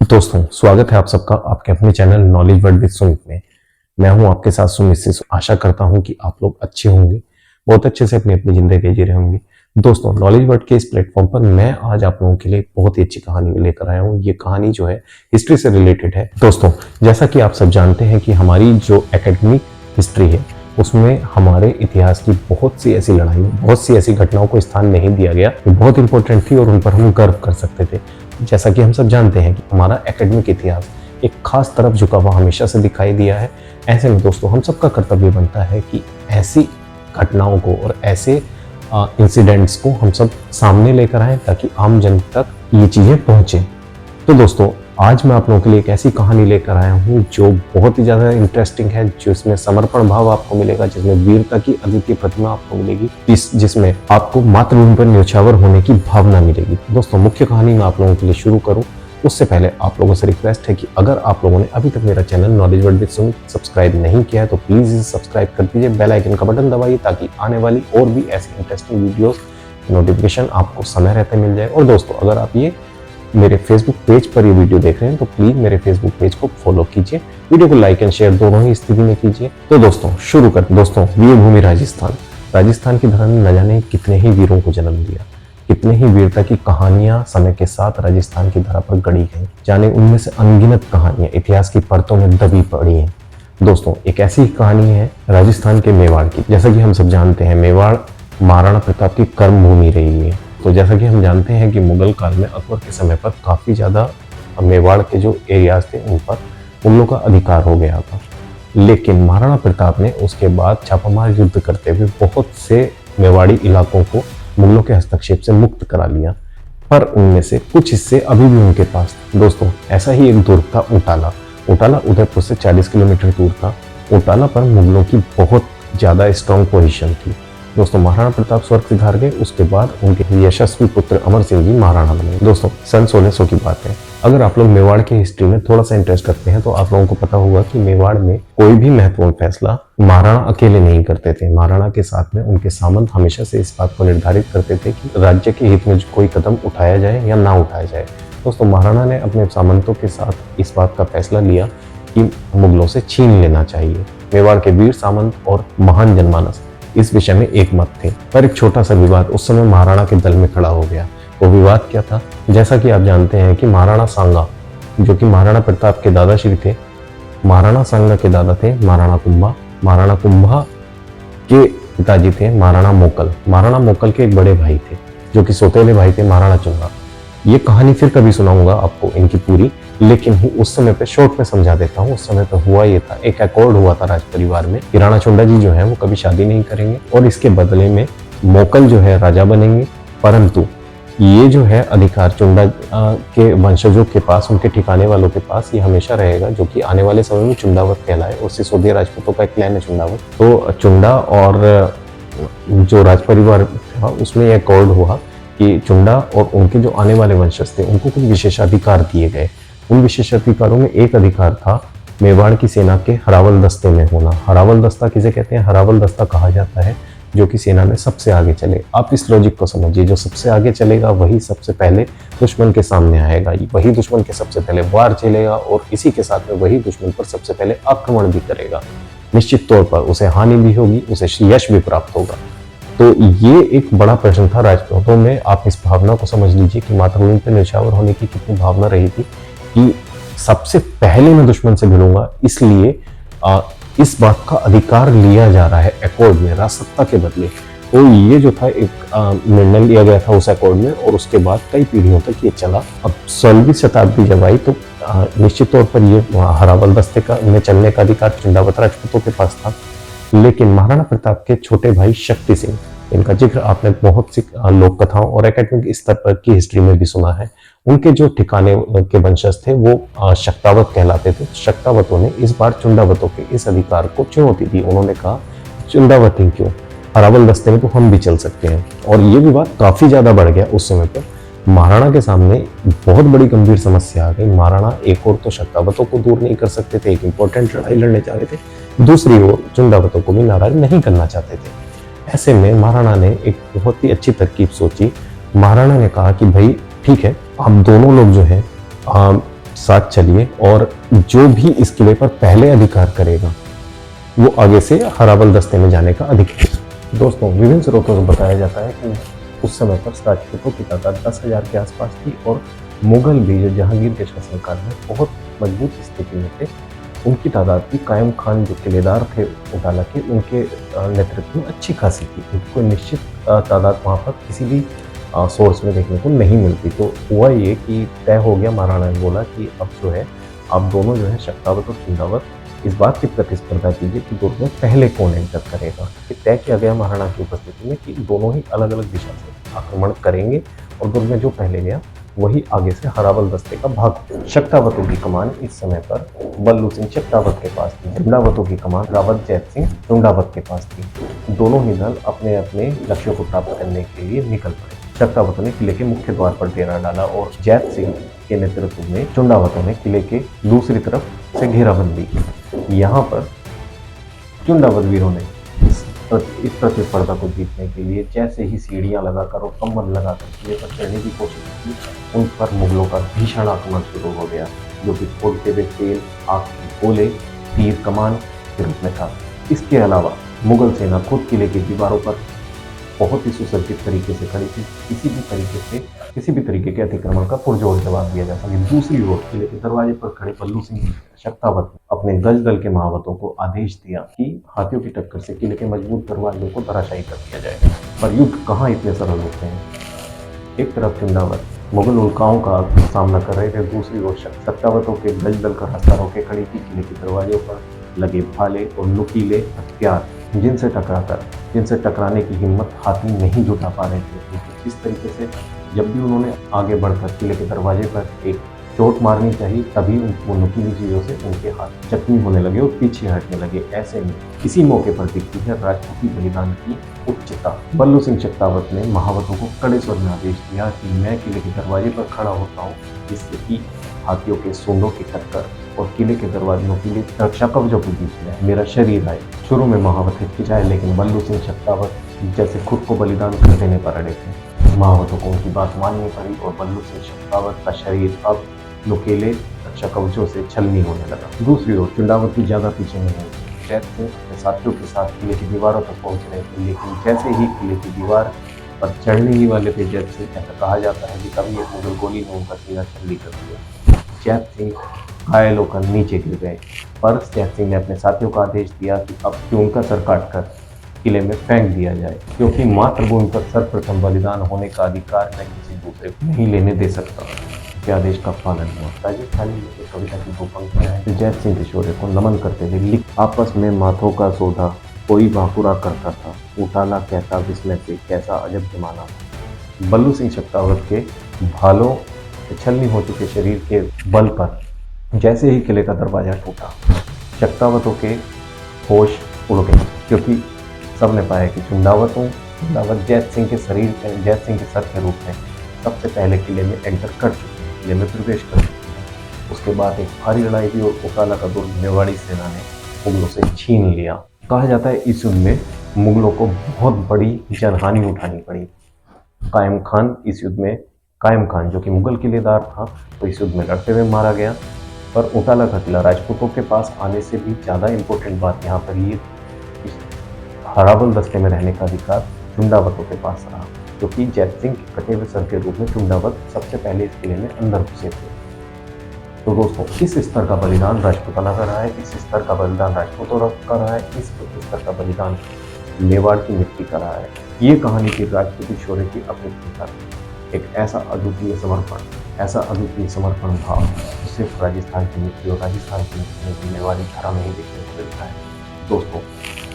दोस्तों, स्वागत है आप सबका आपके अपने channel knowledge world with Sumit में। मैं हूं आपके साथ सुमित से। आशा करता हूं कि आप लोग अच्छे होंगे, बहुत अच्छे से अपनी अपनी जिंदगी जी रहे होंगे। दोस्तों, नॉलेज वर्ल्ड के इस प्लेटफॉर्म पर मैं आज आप लोगों के लिए बहुत ही अच्छी कहानी लेकर आया हूं। ये कहानी जो है हिस्ट्री से रिलेटेड है। दोस्तों, जैसा कि आप सब जानते हैं कि हमारी जो एकेडमिक हिस्ट्री है उसमें हमारे इतिहास की बहुत सी ऐसी लड़ाइयों, बहुत सी ऐसी घटनाओं को स्थान नहीं दिया गया जो बहुत इंपॉर्टेंट थी और उन पर हम गर्व कर सकते थे। जैसा कि हम सब जानते हैं कि हमारा एकेडमिक इतिहास एक खास तरफ झुका हुआ हमेशा से दिखाई दिया है। ऐसे में दोस्तों हम सबका कर्तव्य बनता है कि ऐसी घटनाओं को और ऐसे इंसिडेंट्स को हम सब सामने लेकर आएं ताकि आम जन तक ये चीज़ें पहुंचे। तो दोस्तों, आज मैं आप लोगों के लिए एक ऐसी कहानी लेकर आया हूँ जो बहुत ही ज़्यादा इंटरेस्टिंग है, जिसमें समर्पण भाव आपको मिलेगा, जिसमें वीरता की अद्वितीय प्रतिमा आपको मिलेगी, जिसमें आपको मातृभूमि पर न्यौछावर होने की भावना मिलेगी। दोस्तों, मुख्य कहानी मैं आप लोगों के लिए शुरू करूँ उससे पहले आप लोगों से रिक्वेस्ट है कि अगर आप लोगों ने अभी तक मेरा channel knowledge world with Sumit subscribe नहीं किया है तो प्लीज़ इसे सब्सक्राइब कर दीजिए, बेल आइकन का बटन दबाइए ताकि आने वाली और भी ऐसी इंटरेस्टिंग वीडियोस की नोटिफिकेशन आपको समय रहते मिल जाए। और दोस्तों, अगर आप ये मेरे फेसबुक पेज पर ये वीडियो देख रहे हैं तो प्लीज मेरे फेसबुक पेज को फॉलो कीजिए, वीडियो को लाइक एंड शेयर दोनों ही स्थिति में कीजिए। तो दोस्तों शुरू करते। दोस्तों, वीरभूमि राजस्थान की धरा ने न जाने कितने ही वीरों को जन्म दिया, कितने ही वीरता की कहानियां समय के साथ राजस्थान की धरा पर गढ़ी गई। जाने उनमें से अनगिनत कहानियां इतिहास की परतों में दबी पड़ी हैं। दोस्तों, एक ऐसी कहानी है राजस्थान के मेवाड़ की। जैसा कि हम सब जानते हैं, मेवाड़ महाराणा प्रताप की कर्म भूमि रही है। तो जैसा कि हम जानते हैं कि मुगल काल में अकबर के समय पर काफ़ी ज़्यादा मेवाड़ के जो एरियाज थे उन पर मुगलों का अधिकार हो गया था। लेकिन महाराणा प्रताप ने उसके बाद छापामार युद्ध करते हुए बहुत से मेवाड़ी इलाकों को मुगलों के हस्तक्षेप से मुक्त करा लिया, पर उनमें से कुछ हिस्से अभी भी उनके पास। दोस्तों, ऐसा ही एक दुर्ग था उटाला। उटाला उदयपुर से 40 किलोमीटर दूर था। उटाला पर मुगलों की बहुत ज़्यादा स्ट्रॉन्ग पोजीशन थी। दोस्तों, महाराणा प्रताप स्वर्ग सिधार गए, उसके बाद उनके यशस्वी पुत्र अमर सिंह जी महाराणा बने। दोस्तों, सन 1600 की बात है। अगर आप लोग मेवाड़ की हिस्ट्री में थोड़ा सा इंटरेस्ट रखते हैं तो आप लोगों को पता होगा कि मेवाड़ में कोई भी महत्वपूर्ण फैसला महाराणा अकेले नहीं करते थे। महाराणा के साथ में उनके सामंत हमेशा से इस बात को निर्धारित करते थे कि राज्य के हित में कोई कदम उठाया जाए या ना उठाया जाए। दोस्तों, महाराणा ने अपने सामंतों के साथ इस बात का फैसला लिया कि मुगलों से छीन लेना चाहिए। मेवाड़ के वीर सामंत और महान जनमानस इस विषय में एक मत थे, पर एक छोटा सा विवाद उस समय महाराणा के दल में खड़ा हो गया। वो विवाद क्या था? जैसा कि आप जानते हैं कि महाराणा सांगा, जो कि महाराणा प्रताप के दादाश्री थे, महाराणा सांगा के दादा थे महाराणा कुंभा। महाराणा कुंभा के पिताजी थे महाराणा मोकल। महाराणा मोकल के एक बड़े भाई थे जो कि सौतेले भाई थे महाराणा चुंगा। ये कहानी फिर कभी सुनाऊंगा आपको इनकी पूरी, लेकिन उस समय पे शॉर्ट में समझा देता हूँ। उस समय पे हुआ ये था, एक अकॉर्ड हुआ था राज परिवार में कि राणा चुंडा जी जो है वो कभी शादी नहीं करेंगे और इसके बदले में मोकल जो है राजा बनेंगे, परंतु ये जो है अधिकार चुंडा के वंशजों के पास, उनके ठिकाने वालों के पास ये हमेशा रहेगा, जो कि आने वाले समय में चुंडावत कहलाए। और सिसोदिया राजपूतों का एक क्लैन है चुंडावत। तो चुंडा और जो राज परिवार था उसमें यह अकॉर्ड हुआ कि चुंडा और उनके जो आने वाले वंशज थे उनको कुछ विशेषाधिकार दिए गए। उन विशेषाधिकारों में एक अधिकार था मेवाड़ की सेना के हरावल दस्ते में होना। हरावल दस्ता किसे कहते हैं? हरावल दस्ता कहा जाता है जो कि सेना में सबसे आगे चले। आप इस लॉजिक को समझिए, जो सबसे आगे चलेगा वही सबसे पहले दुश्मन के सामने आएगा, वही दुश्मन के सबसे पहले वार चलेगा और इसी के साथ में वही दुश्मन पर सबसे पहले आक्रमण भी करेगा। निश्चित तौर पर उसे हानि भी होगी, उसे यश भी प्राप्त होगा। तो ये एक बड़ा प्रश्न था राजपूतों में। आप इस भावना को समझ लीजिए कि मातृभूमि पर न्यौछावर होने की कितनी भावना रही थी कि सबसे पहले मैं दुश्मन से भिड़ूंगा, इसलिए इस बात का अधिकार लिया जा रहा है अकॉर्ड में राजसत्ता के बदले। तो ये जो था एक निर्णय लिया गया था उस अकॉर्ड में और उसके बाद कई पीढ़ियों तक ये चला। अब 16वीं शताब्दी जब आई तो निश्चित तौर पर ये हरावल दस्ते का में चलने का अधिकार चुंडावत राजपूतों के पास था। लेकिन महाराणा प्रताप के छोटे भाई शक्ति सिंह, इनका जिक्र आपने बहुत सी लोक कथाओं और एकेडमिक स्तर पर की हिस्ट्री में भी सुना है। उनके जो ठिकाने के वंशज थे वो शक्तावत कहलाते थे। शक्तावतों ने इस बार चुंडावतों के इस अधिकार को चुनौती दी। उन्होंने कहा चुंडावती क्यों, हरावल दस्ते में तो हम भी चल सकते हैं। और ये विवाद काफी ज्यादा बढ़ गया। उस समय पर महाराणा के सामने बहुत बड़ी गंभीर समस्या आ गई। महाराणा एक ओर तो शक्तावतों को दूर नहीं कर सकते थे, एक इंपॉर्टेंट लड़ाई लड़ने चाह रहे थे, दूसरी ओर चुंडावतों को भी नाराज नहीं करना चाहते थे। ऐसे में महाराणा ने एक बहुत ही अच्छी तरकीब सोची। महाराणा ने कहा कि भाई ठीक है, आप दोनों लोग जो है साथ चलिए और जो भी इस किले पर पहले अधिकार करेगा वो आगे से हराबल दस्ते में जाने का अधिकार। दोस्तों, विभिन्न स्रोतों से बताया जाता है कि उस समय पर राजपूतों की तादाद 10,000 के आसपास थी और मुगल भी जो जहांगीर के शासनकाल में बहुत मजबूत स्थिति में थे, उनकी तादाद भी कायम खान जो किलेदार थे उटाला के, उनके नेतृत्व में अच्छी खासी थी। उनकी कोई निश्चित तादाद वहाँ पर किसी भी सोर्स में देखने को नहीं मिलती। तो हुआ ये कि तय हो गया, महाराणा ने बोला कि अब जो है आप दोनों जो है शक्तावत और चुंडावत इस बात की प्रतिस्पर्धा कीजिए कि दोनों में पहले कौन एंटर करेगा। तय किया गया महाराणा की उपस्थिति में कि दोनों ही अलग अलग दिशा से आक्रमण करेंगे और दोनों में जो पहले गया वही आगे से हराबल दस्ते का भाग। शक्तावतों की कमान इस समय पर बल्लू सिंह शक्तावत के पास थी, चुंडावतों की कमान रावत जैत सिंह चुंडावत के पास थी। दोनों ही दल अपने अपने लक्ष्यों को प्राप्त करने के लिए निकल पड़े। शक्तावतों ने किले के मुख्य द्वार पर डेरा डाला और जैत सिंह के नेतृत्व में चुंडावतों ने किले के दूसरी तरफ से घेराबंदी की। यहाँ पर चुंडावत वीरों ने इस प्रतिस्पर्धा को जीतने के लिए जैसे ही सीढ़ियां लगाकर और कम्बल लगाकर किले पर चढ़ने की कोशिश की, उन पर मुगलों का भीषण आक्रमण शुरू हो गया, जो कि फोड़ते हुए तेल, आग के गोले, तीर कमान के रूप में था। इसके अलावा मुगल सेना खुद किले की दीवारों पर बहुत ही सुसज्जित तरीके से खड़ी थी। किसी भी तरीके के अतिक्रमण का पुरजोर जवाब दिया जा सके। दूसरी ओर किले के दरवाजे पर खड़े बल्लू सिंह शक्तावत ने अपने गज दल के महावतों को आदेश दिया कि हाथियों की टक्कर से किले के मजबूत दरवाजों को धराशायी कर दिया जाए। पर युद्ध कहाँ इतने सरल होते हैं। एक तरफ चुंडावत मुगल उल्काओं का सामना कर रहे थे, दूसरी ओर शक्तावतों के गज दल का रास्ता रोके खड़ी थी। किले के दरवाजों पर लगे भाले और नुकीले हथियार जिनसे टकराने की हिम्मत हाथी नहीं जुटा पा रहे थे। इस तरीके से जब भी उन्होंने आगे बढ़कर किले के दरवाजे पर एक चोट मारनी चाहिए, तभी वो नुकीली चीजों से उनके हाथ जख्मी होने लगे और पीछे हटने लगे। ऐसे में इसी मौके पर दिखती है राजपूती बलिदान की उच्चता। बल्लू सिंह शक्तावत ने महावतों को कड़े स्वर में आदेश दिया कि मैं किले के दरवाजे पर खड़ा होता हूँ, जिससे कि हाथियों के सूंडों की टक्कर और किले के दरवाजों के लिए रक्षा कवचों के बीच में मेरा शरीर आए। शुरू में महावत हिचकिचाए, लेकिन बल्लू सिंह शक्तावत जैसे खुद को बलिदान कर देने पर अड़े थे। महावतों को उनकी बात माननी पड़ी और बल्लू सिंह शक्तावत का शरीर अब नुकीले रक्षा कवचों से छलनी होने लगा। दूसरी ओर चुंडावत भी ज्यादा पीछे नहीं हुई। जैत सिंह अपने साथियों के साथ किले की दीवारों तक पहुंच रहे थे, लेकिन जैसे ही किले की दीवार पर चढ़ने ही वाले थे जैत सिंह, ऐसा कहा जाता है कि तभी एक मुगल गोली ने उनका सीना छल्ली कर दिया। जैत सिंह घायल होकर नीचे गिर गए, पर जैत सिंह ने अपने साथियों को आदेश दिया कि अब उनका सर काटकर किले में फेंक दिया जाए, क्योंकि मातृभूमि पर सर्वप्रथम बलिदान होने का अधिकार मैं किसी दूसरे को नहीं लेने दे सकता। के आदेश का पालन हुआ। राजस्थानी में एक कविता की दो पंक्तियां हैं जो जैत सिंह के शौर्य को नमन करते हुए लिख, आपस में माथों का सौदा कोई बाकुरा करता था, उटाला कहता विस्मय से कैसा अजब जमाना। बल्लू सिंह शक्तावत के भालों छलनी हो चुके शरीर के बल पर जैसे ही किले का दरवाजा टूटा, शक्तावतों के होश उड़ गए, क्योंकि सबने पाया कि चुंडावत जैत सिंह के सर के रूप में सबसे पहले किले में एंटर कर चुके हैं, किले में प्रवेश कर चुके हैं। उसके बाद एक भारी लड़ाई हुई और उटाला का दुर्ग मेवाड़ी सेना ने मुगलों से छीन लिया। कहा जाता है इस युद्ध में मुगलों को बहुत बड़ी जनहानि उठानी पड़ी। कायम खान जो कि मुगल किलेदार था, तो इस युद्ध में लड़ते हुए मारा गया। पर उटाला का किला राजपूतों के पास आने से भी ज़्यादा इम्पोर्टेंट बात यहाँ पर ये हराबल दस्ते में रहने का अधिकार चुंडावतों के पास रहा, क्योंकि जैत सिंह के कटे हुए सर के रूप में चुंडावत सबसे पहले इस किले में अंदर घुसे थे। तो दोस्तों, इस स्तर का बलिदान राजपूताना का रहा है, इस स्तर का बलिदान राजपूतों का रहा है, इस स्तर का बलिदान मेवाड़ की मिट्टी का रहा है। ये कहानी की राजपूती शौर्य की अपनी एक ऐसा अद्वितीय समर्पण भाव सिर्फ राजस्थान की मिट्टी और राजस्थान की मेवाड़ी धारा में ही देखने को मिलता है। दोस्तों,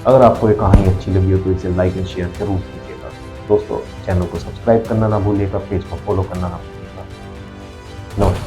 अगर आपको ये कहानी अच्छी लगी हो तो इसे लाइक एंड शेयर जरूर कीजिएगा। दोस्तों, चैनल को सब्सक्राइब करना ना भूलिएगा, पेज को फॉलो करना ना भूलिएगा। नमस्कार।